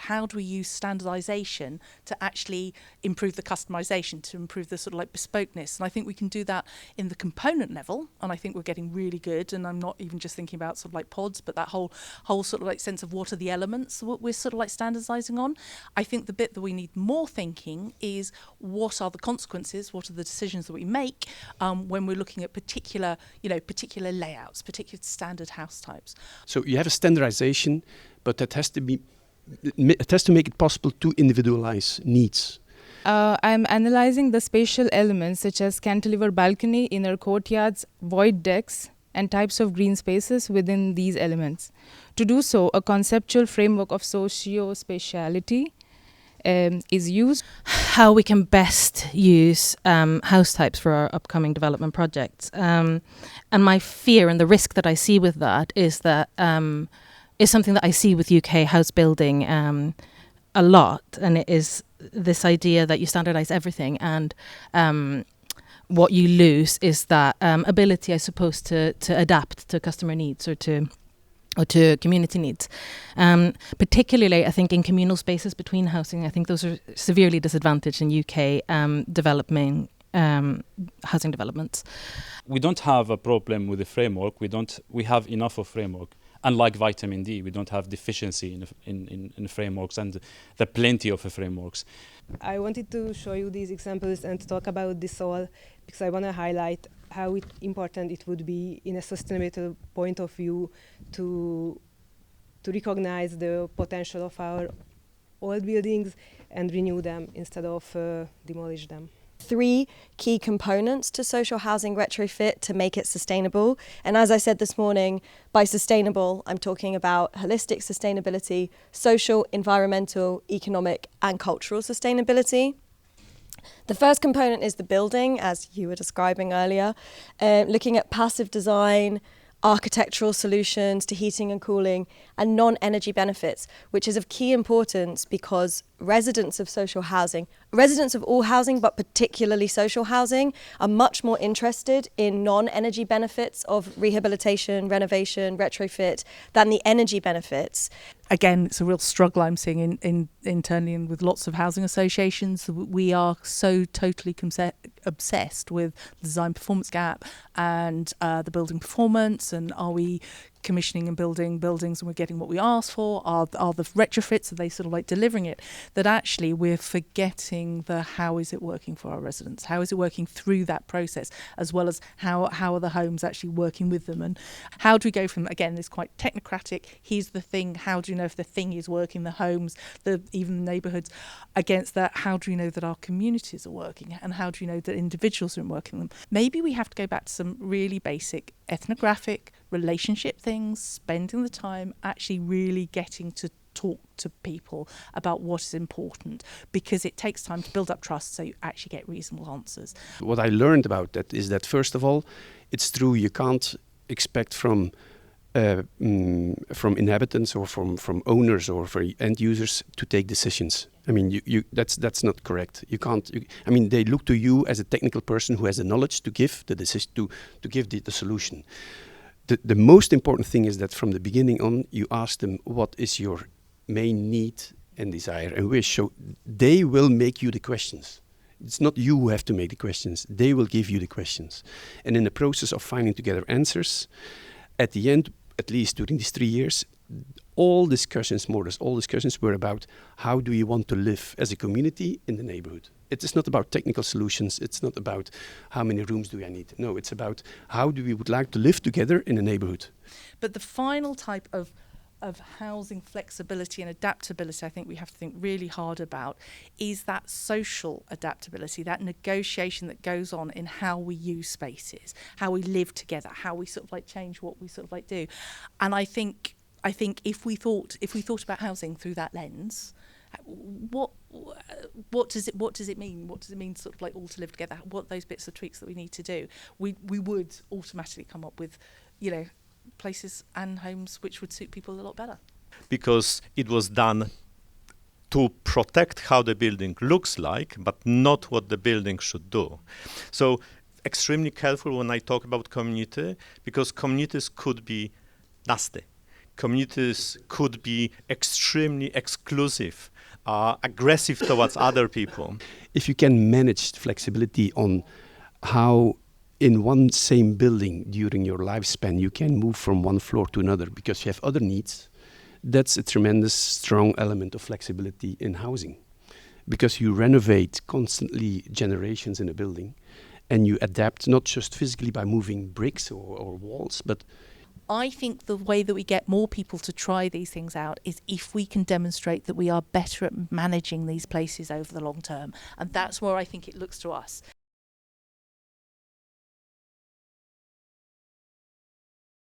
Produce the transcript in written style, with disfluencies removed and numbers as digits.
how do we use standardization to actually improve the customization, to improve the sort of like bespokeness. And I think we can do that in the component level, and I think we're getting really good. And I'm not even just thinking about sort of like pods, but that whole sort of like sense of what are the elements what we're sort of like standardizing on. I think the bit that we need more thinking is what are the consequences, what are the decisions that we make when we're looking at particular layouts, particular standard house types. So you have a standardization, but that has to make it possible to individualize needs. I'm analyzing the spatial elements such as cantilever balcony, inner courtyards, void decks, and types of green spaces within these elements. To do so, a conceptual framework of socio-spatiality is used. How we can best use house types for our upcoming development projects. And my fear and the risk that I see with that is that is something that I see with UK house building a lot, and it is this idea that you standardise everything, and what you lose is that ability, I suppose, to adapt to customer needs or to community needs. Particularly, I think, in communal spaces between housing, I think those are severely disadvantaged in UK developing housing developments. We don't have a problem with the framework. We have enough of framework. Unlike vitamin D, we don't have deficiency in frameworks, and there are plenty of frameworks. I wanted to show you these examples and talk about this all because I want to highlight how important it would be in a sustainable point of view to recognize the potential of our old buildings and renew them instead of demolish them. 3 key components to social housing retrofit to make it sustainable. And as I said this morning, by sustainable, I'm talking about holistic sustainability, social, environmental, economic, and cultural sustainability. The first component is the building, as you were describing earlier, looking at passive design, architectural solutions to heating and cooling, and non-energy benefits, which is of key importance because residents of social housing, residents of all housing, but particularly social housing, are much more interested in non-energy benefits of rehabilitation, renovation, retrofit than the energy benefits. Again, it's a real struggle I'm seeing internally and with lots of housing associations. We are so totally obsessed with the design performance gap and the building performance, and are we commissioning and building buildings and we're getting what we asked for? Are the retrofits, are they sort of like delivering it? That actually we're forgetting the how is it working for our residents? How is it working through that process, as well as how are the homes actually working with them? And how do we go from, again, this quite technocratic, here's the thing, how do you know if the thing is working, the homes, even the neighbourhoods, against that, how do we know that our communities are working, and how do you know that individuals are working them? Maybe we have to go back to some really basic ethnographic relationship things, spending the time actually really getting to talk to people about what is important, because it takes time to build up trust so you actually get reasonable answers. What I learned about that is that, first of all, it's true, you can't expect from inhabitants or from owners or for end users to take decisions. I mean, that's not correct. You can't. They look to you as a technical person who has the knowledge to give the decision, to give the solution. The most important thing is that from the beginning on, you ask them what is your main need and desire and wish. So they will make you the questions. It's not you who have to make the questions. They will give you the questions. And in the process of finding together answers, at the end, at least during these 3 years, all discussions were about how do you want to live as a community in the neighborhood. It is not about technical solutions. It's not about how many rooms do I need. No, it's about how do we would like to live together in a neighborhood. But the final type of housing flexibility and adaptability I think we have to think really hard about is that social adaptability, that negotiation that goes on in how we use spaces, how we live together, how we sort of like change what we sort of like do. And I think if we thought about housing through that lens, what does it mean? What does it mean sort of like all to live together? What are those bits of tweaks that we need to do? We would automatically come up with, places and homes which would suit people a lot better. Because it was done to protect how the building looks like, but not what the building should do. So extremely careful when I talk about community, because communities could be nasty. communities could be extremely exclusive, aggressive towards other people. If you can manage flexibility on how in one same building during your lifespan you can move from one floor to another because you have other needs, that's a tremendous strong element of flexibility in housing. Because you renovate constantly generations in a building and you adapt not just physically by moving bricks or walls, but I think the way that we get more people to try these things out is if we can demonstrate that we are better at managing these places over the long term. And that's where I think it looks to us.